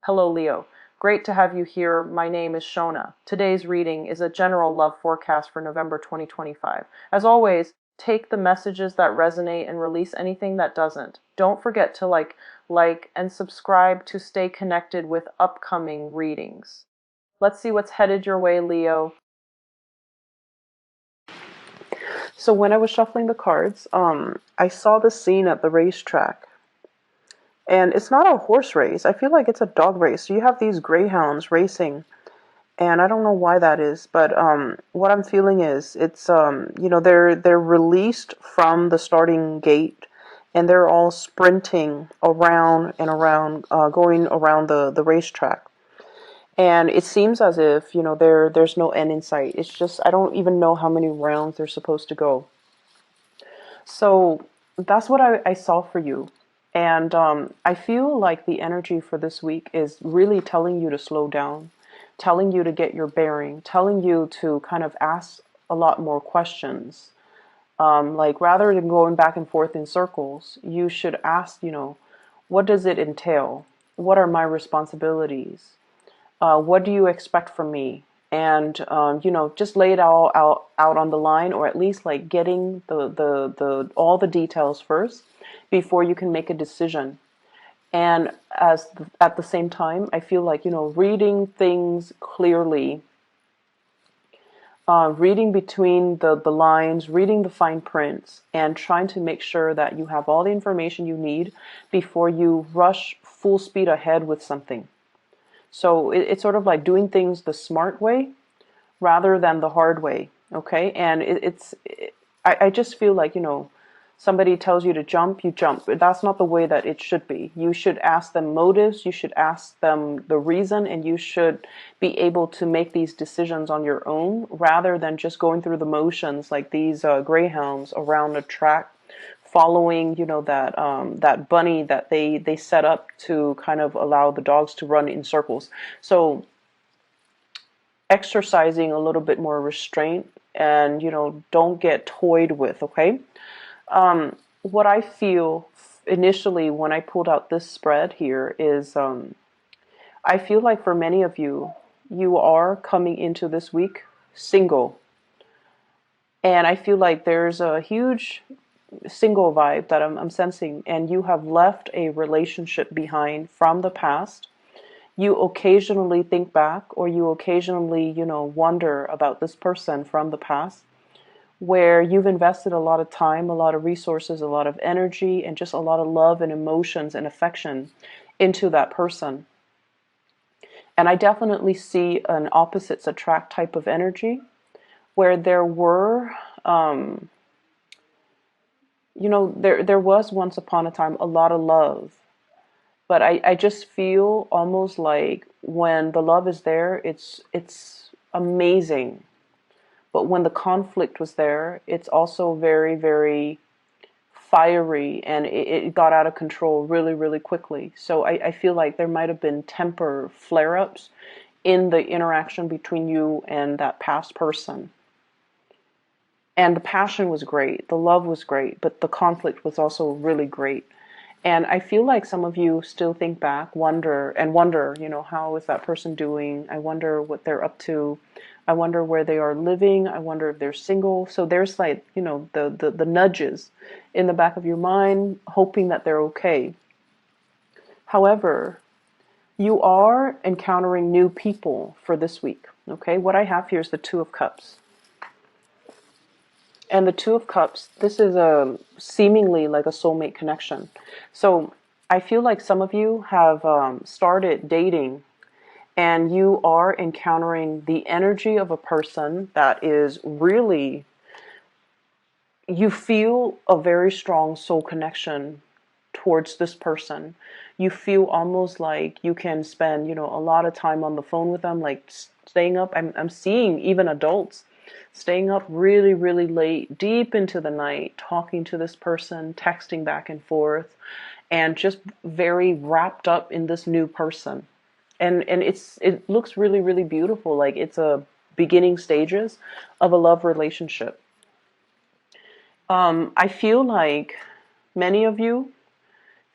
Hello, Leo. Great to have you here. My name is Shona. Today's reading is a general love forecast for November 2025. As always, take the messages that resonate and release anything that doesn't. Don't forget to like, and subscribe to stay connected with upcoming readings. Let's see what's headed your way, Leo. So when I was shuffling the cards, I saw the scene at the racetrack. And it's not a horse race. I feel like it's a dog race. So you have these greyhounds racing, and I don't know why that is, but what I'm feeling is it's they're released from the starting gate, and they're all sprinting around and around, going around the racetrack. And it seems as if there's no end in sight. It's just I don't even know how many rounds they're supposed to go. So that's what I saw for you. And I feel like the energy for this week is really telling you to slow down, telling you to get your bearing, telling you to kind of ask a lot more questions. Like rather than going back and forth in circles, you should ask, what does it entail? What are my responsibilities? What do you expect from me? And just lay it all out on the line, or at least like getting the all the details first before you can make a decision. And at the same time, I feel like reading things clearly, reading between the lines, reading the fine prints, and trying to make sure that you have all the information you need before you rush full speed ahead with something. So it's sort of like doing things the smart way rather than the hard way, okay? And I just feel like, somebody tells you to jump, you jump. That's not the way that it should be. You should ask them motives, you should ask them the reason, and you should be able to make these decisions on your own rather than just going through the motions like these greyhounds around a track following, that bunny that they set up to kind of allow the dogs to run in circles. So exercising a little bit more restraint and, don't get toyed with, okay? What I feel initially when I pulled out this spread here is I feel like for many of you, you are coming into this week single. And I feel like there's a huge single vibe that I'm sensing, and you have left a relationship behind from the past. You occasionally think back, or you occasionally, wonder about this person from the past, where you've invested a lot of time, a lot of resources, a lot of energy, and just a lot of love and emotions and affection into that person. And I definitely see an opposites attract type of energy where there were there was once upon a time a lot of love, but I just feel almost like when the love is there, it's amazing. But when the conflict was there, it's also very, very fiery, and it got out of control really, really quickly. So I feel like there might have been temper flare-ups in the interaction between you and that past person. And the passion was great, the love was great, but the conflict was also really great. And I feel like some of you still think back, wonder, how is that person doing? I wonder what they're up to. I wonder where they are living. I wonder if they're single. So there's like, the nudges in the back of your mind, hoping that they're okay. However, you are encountering new people for this week, okay? What I have here is the Two of Cups. And the Two of Cups, this is a seemingly like a soulmate connection. So I feel like some of you have started dating, and you are encountering the energy of a person that is really, you feel a very strong soul connection towards this person. You feel almost like you can spend, a lot of time on the phone with them, like staying up. I'm seeing even adults staying up really, really late, deep into the night, talking to this person, texting back and forth, and just very wrapped up in this new person. And it looks really, really beautiful. Like it's a beginning stages of a love relationship. I feel like many of you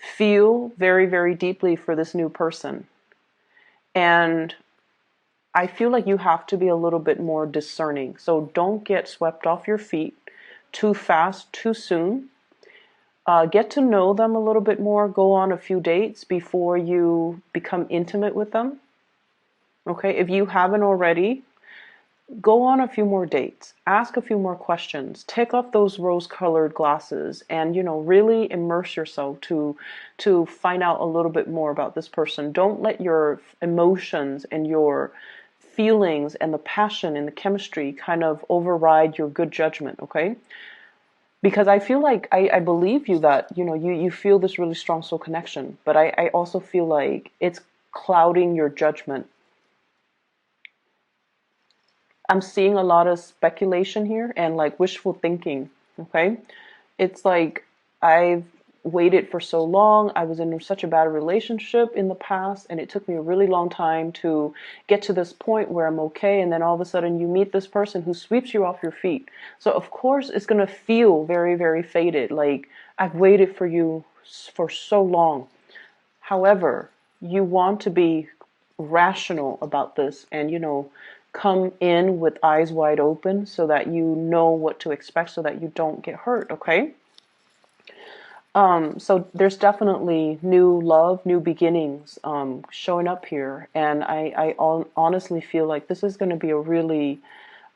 feel very, very deeply for this new person. And I feel like you have to be a little bit more discerning. So don't get swept off your feet too fast, too soon. Get to know them a little bit more. Go on a few dates before you become intimate with them. Okay, if you haven't already, go on a few more dates. Ask a few more questions. Take off those rose-colored glasses, and really immerse yourself to find out a little bit more about this person. Don't let your emotions and your feelings and the passion and the chemistry kind of override your good judgment. Okay, because I feel like I believe you that you feel this really strong soul connection, but I also feel like it's clouding your judgment. I'm seeing a lot of speculation here and like wishful thinking. Okay, it's like I've waited for so long. I was in such a bad relationship in the past, and it took me a really long time to get to this point where I'm okay. And then all of a sudden, you meet this person who sweeps you off your feet. So of course, it's gonna feel very, very faded. Like I've waited for you for so long. However, you want to be rational about this and, come in with eyes wide open so that you know what to expect so that you don't get hurt, okay? So there's definitely new love, new beginnings showing up here. And I honestly feel like this is going to be a really,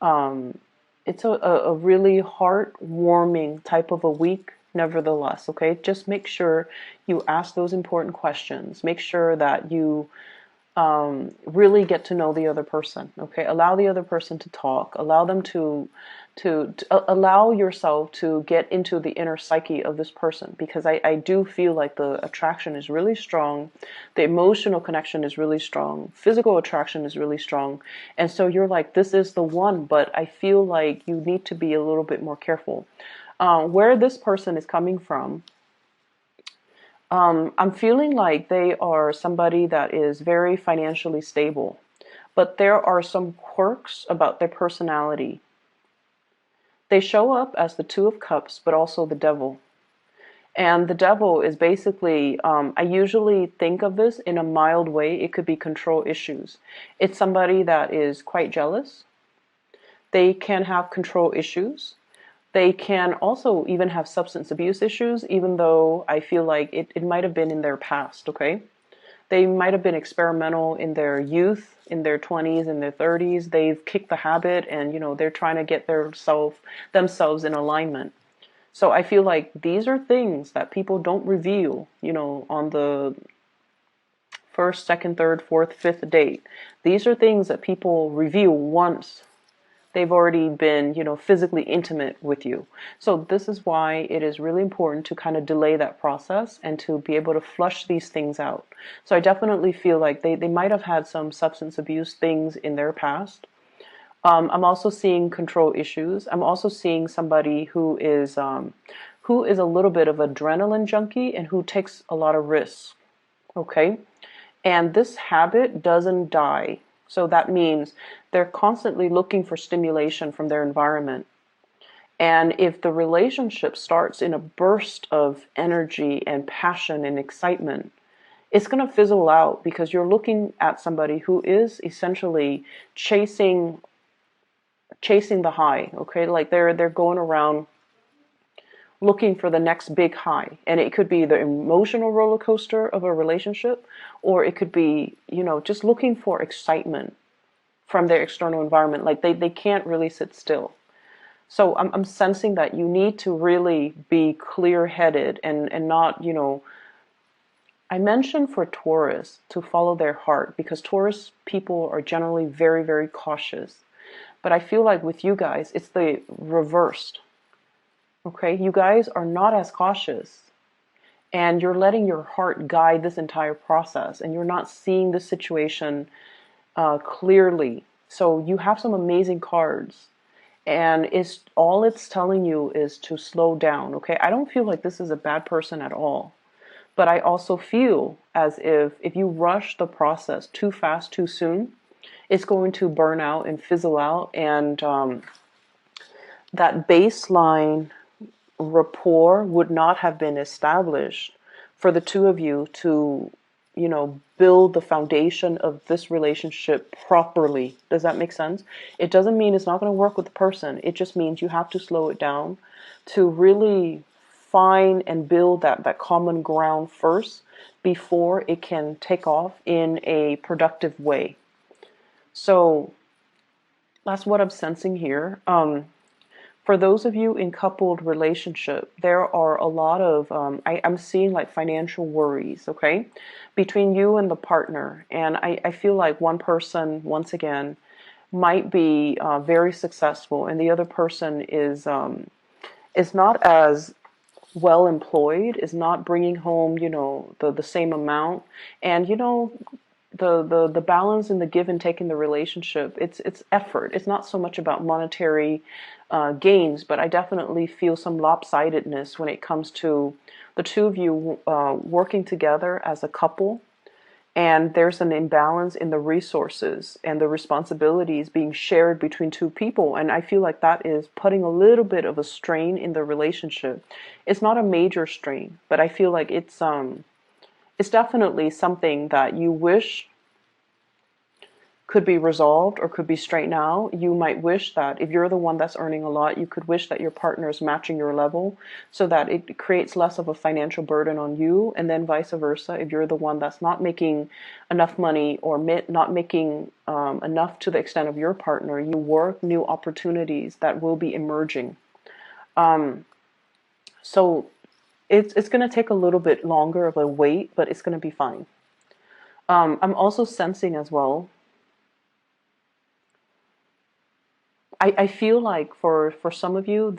it's a really heartwarming type of a week, nevertheless, okay? Just make sure you ask those important questions. Make sure that you really get to know the other person. Okay, allow the other person to talk. Allow them to allow yourself to get into the inner psyche of this person, because I do feel like the attraction is really strong, the emotional connection is really strong, physical attraction is really strong, and so you're like, this is the one. But I feel like you need to be a little bit more careful where this person is coming from. I'm feeling like they are somebody that is very financially stable, but there are some quirks about their personality. They show up as the Two of Cups, but also the Devil. And the Devil is basically, I usually think of this in a mild way. It could be control issues. It's somebody that is quite jealous. They can have control issues. They can also even have substance abuse issues, even though I feel like it might have been in their past, okay? They might have been experimental in their youth, in their 20s, in their 30s. They've kicked the habit and, they're trying to get themselves in alignment. So I feel like these are things that people don't reveal, on the first, second, third, fourth, fifth date. These are things that people reveal once they've already been, physically intimate with you. So this is why it is really important to kind of delay that process and to be able to flush these things out. So I definitely feel like they might have had some substance abuse things in their past. I'm also seeing control issues. I'm also seeing somebody who is a little bit of adrenaline junkie and who takes a lot of risks. Okay? And this habit doesn't die. So that means they're constantly looking for stimulation from their environment. And if the relationship starts in a burst of energy and passion and excitement, it's going to fizzle out because you're looking at somebody who is essentially chasing the high, okay? Like they're going around looking for the next big high. And it could be the emotional roller coaster of a relationship, or it could be, just looking for excitement from their external environment. Like they can't really sit still. So I'm sensing that you need to really be clear-headed and not, I mentioned for Taurus to follow their heart, because Taurus people are generally very, very cautious. But I feel like with you guys, it's the reversed. Okay, you guys are not as cautious, and you're letting your heart guide this entire process, and you're not seeing the situation clearly. So you have some amazing cards, and it's telling you is to slow down. Okay, I don't feel like this is a bad person at all, but I also feel as if you rush the process too fast, too soon, it's going to burn out and fizzle out, and that baseline rapport would not have been established for the two of you to build the foundation of this relationship properly. Does that make sense? It doesn't mean it's not going to work with the person. It just means you have to slow it down to really find and build that common ground first before it can take off in a productive way. So that's what I'm sensing here. For those of you in coupled relationship, there are a lot of, I'm seeing like financial worries, okay, between you and the partner. And I feel like one person, once again, might be very successful, and the other person is not as well employed, is not bringing home, the same amount. And, the balance and the give and take in the relationship, it's effort. It's not so much about monetary gains, but I definitely feel some lopsidedness when it comes to the two of you working together as a couple, and there's an imbalance in the resources and the responsibilities being shared between two people. And I feel like that is putting a little bit of a strain in the relationship. It's not a major strain, but I feel like it's definitely something that you wish could be resolved or could be straightened out. You might wish that if you're the one that's earning a lot, you could wish that your partner is matching your level so that it creates less of a financial burden on you. And then vice versa, if you're the one that's not making enough money or not making enough to the extent of your partner, you work new opportunities that will be emerging. So it's going to take a little bit longer of a wait, but it's going to be fine. I'm also sensing as well, I feel like for some of you,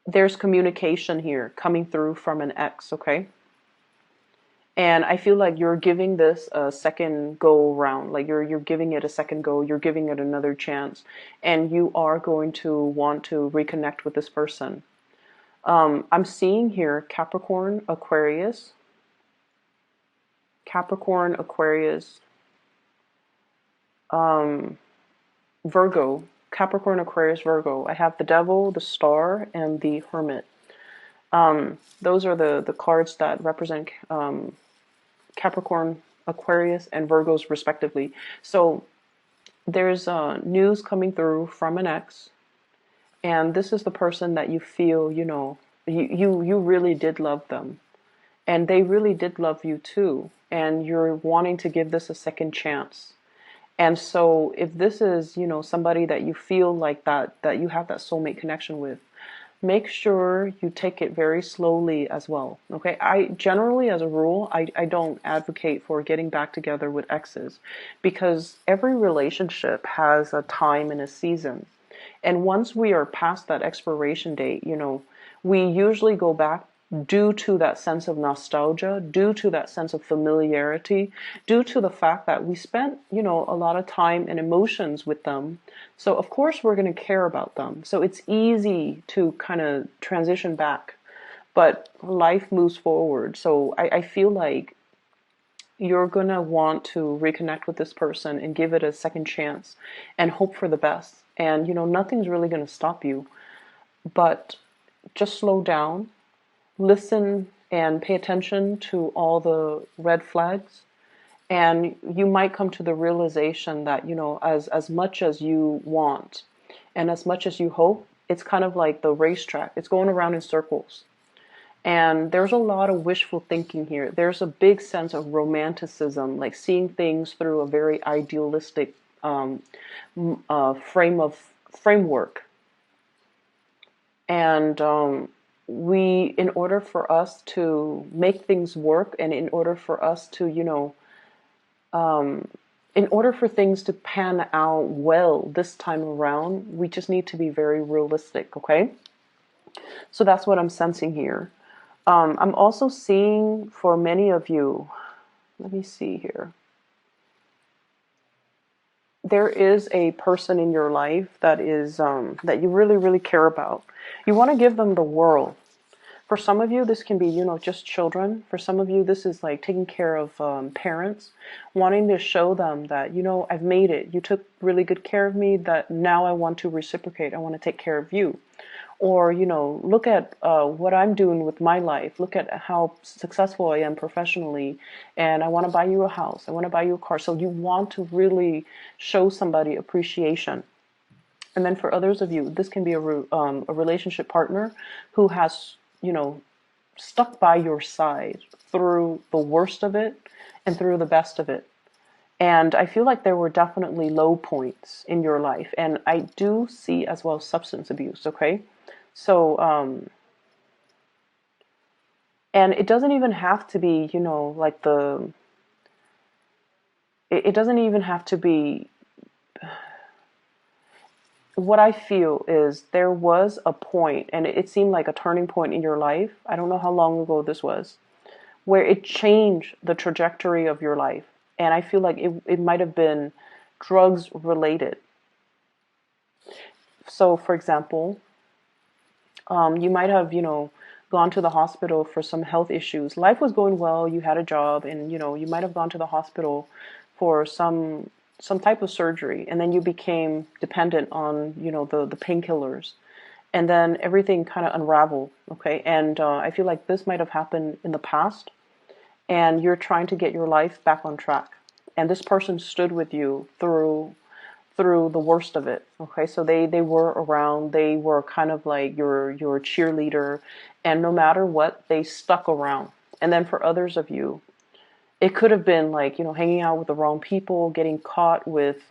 there's communication here coming through from an ex, okay? And I feel like you're giving this a second go round, like you're giving it a second go, you're giving it another chance, and you are going to want to reconnect with this person. I'm seeing here Capricorn, Aquarius, Virgo, Capricorn, Aquarius, Virgo. I have the Devil, the Star, and the Hermit. Those are the cards that represent Capricorn, Aquarius, and Virgos respectively. So there's news coming through from an ex, and this is the person that you feel, you really did love them, and they really did love you too, and you're wanting to give this a second chance. And so if this is, somebody that you feel like that you have that soulmate connection with, make sure you take it very slowly as well. Okay. I generally, as a rule, I don't advocate for getting back together with exes, because every relationship has a time and a season. And once we are past that expiration date, we usually go back due to that sense of nostalgia, due to that sense of familiarity, due to the fact that we spent, a lot of time and emotions with them. So of course we're going to care about them. So it's easy to kind of transition back, but life moves forward. So I feel like you're going to want to reconnect with this person and give it a second chance and hope for the best. And, nothing's really going to stop you, but just slow down. Listen and pay attention to all the red flags, and you might come to the realization that, as much as you want and as much as you hope, it's kind of like the racetrack. It's going around in circles. And there's a lot of wishful thinking here. There's a big sense of romanticism, like seeing things through a very idealistic framework. And in order for us to make things work, and in order for us to, in order for things to pan out well this time around, we just need to be very realistic, okay? So that's what I'm sensing here. I'm also seeing for many of you, let me see here. There is a person in your life that is that you really, really care about. You want to give them the world. For some of you, this can be, just children. For some of you, this is like taking care of parents, wanting to show them that, I've made it. You took really good care of me, that now I want to reciprocate. I want to take care of you. or, look at what I'm doing with my life. Look at how successful I am professionally, and I want to buy you a house. I want to buy you a car. So you want to really show somebody appreciation. And then for others of you, this can be a relationship partner who has, stuck by your side through the worst of it and through the best of it. And I feel like there were definitely low points in your life. And I do see as well substance abuse, okay? So, and it doesn't even have to be, like it doesn't even have to be, what I feel is there was a point, and it seemed like a turning point in your life. I don't know how long ago this was, where it changed the trajectory of your life. And I feel like it might have been drugs related. So, for example, you might have, gone to the hospital for some health issues. Life was going well, you had a job, and, you might have gone to the hospital for some type of surgery, and then you became dependent on, the painkillers. And then everything kind of unraveled, okay? And I feel like this might have happened in the past, and you're trying to get your life back on track. And this person stood with you through the worst of it. Okay, so they were around. They were kind of like your cheerleader, and no matter what, they stuck around. And then for others of you, it could have been like, hanging out with the wrong people, getting caught with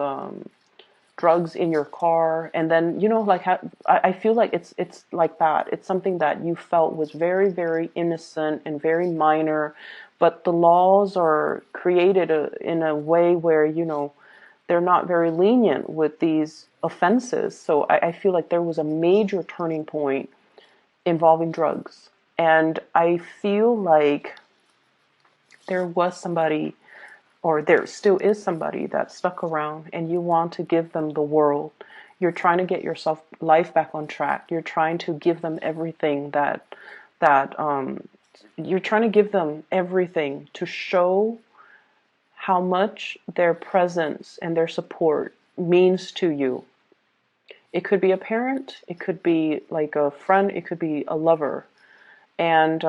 drugs in your car, and then, like I feel like it's like that. It's something that you felt was very, very innocent and very minor, but the laws are created in a way where, they're not very lenient with these offenses. So I feel like there was a major turning point involving drugs. And I feel like there was somebody, or there still is somebody that stuck around, and you want to give them the world. You're trying to get yourself life back on track. You're trying to give them everything that you're trying to give them everything to show how much their presence and their support means to you. It could be a parent, it could be like a friend, it could be a lover. And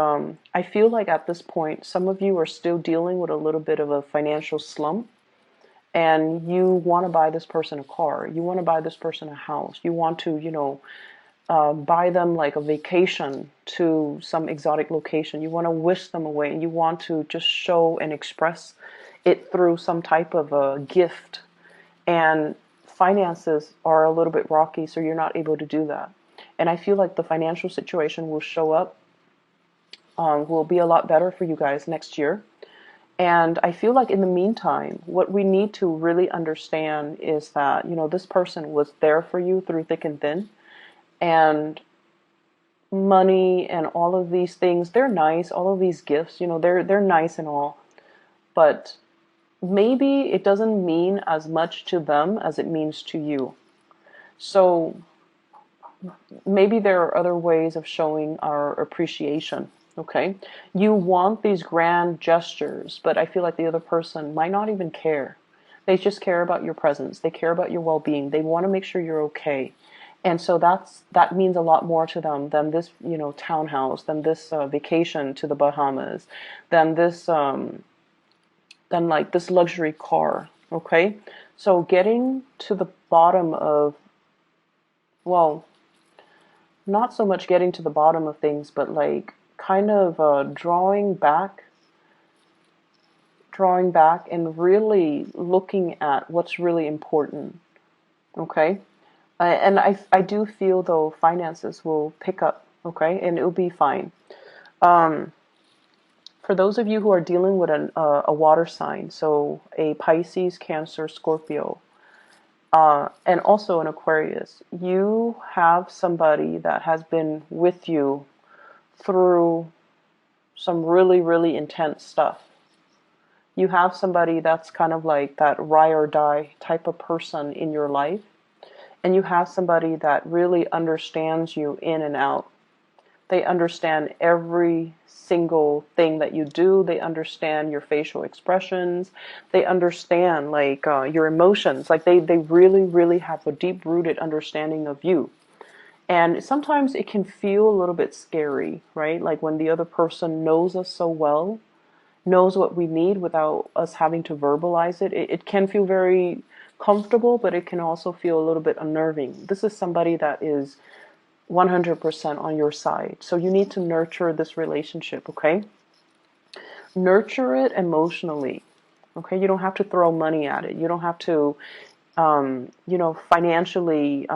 I feel like at this point, some of you are still dealing with a little bit of a financial slump, and you want to buy this person a car, you want to buy this person a house, you want to, buy them like a vacation to some exotic location. You want to wish them away, and you want to just show and express it through some type of a gift. And finances are a little bit rocky, so you're not able to do that. And I feel like the financial situation will show up, will be a lot better for you guys next year. And I feel like in the meantime, what we need to really understand is that, this person was there for you through thick and thin. And money and all of these things, they're nice. All of these gifts, they're nice and all. But maybe it doesn't mean as much to them as it means to you. So maybe there are other ways of showing our appreciation. Okay, you want these grand gestures, but I feel like the other person might not even care. They just care about your presence. They care about your well-being. They want to make sure you're okay. And so that means a lot more to them than this, townhouse, than this vacation to the Bahamas, than this than like this luxury car. Okay, so getting to the bottom of, well, not so much getting to the bottom of things, but like kind of drawing back and really looking at what's really important. Okay, and I do feel though finances will pick up. Okay, and it'll be fine. For those of you who are dealing with a water sign, so a Pisces, Cancer, Scorpio, and also an Aquarius, you have somebody that has been with you through some really, really intense stuff. You have somebody that's kind of like that ride or die type of person in your life. And you have somebody that really understands you in and out. They understand every single thing that you do. They understand your facial expressions. They understand your emotions. Like they really, really have a deep rooted understanding of you. And sometimes it can feel a little bit scary, right? Like when the other person knows us so well, knows what we need without us having to verbalize it. It can feel very comfortable, but it can also feel a little bit unnerving. This is somebody that is 100% on your side. So you need to nurture this relationship, okay? Nurture it emotionally, okay? You don't have to throw money at it. You don't have to, financially,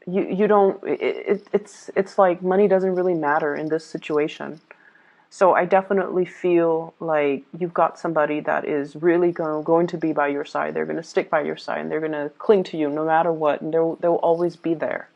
you don't, it's like money doesn't really matter in this situation. So I definitely feel like you've got somebody that is really going to be by your side. They're going to stick by your side and they're going to cling to you no matter what. And they'll always be there.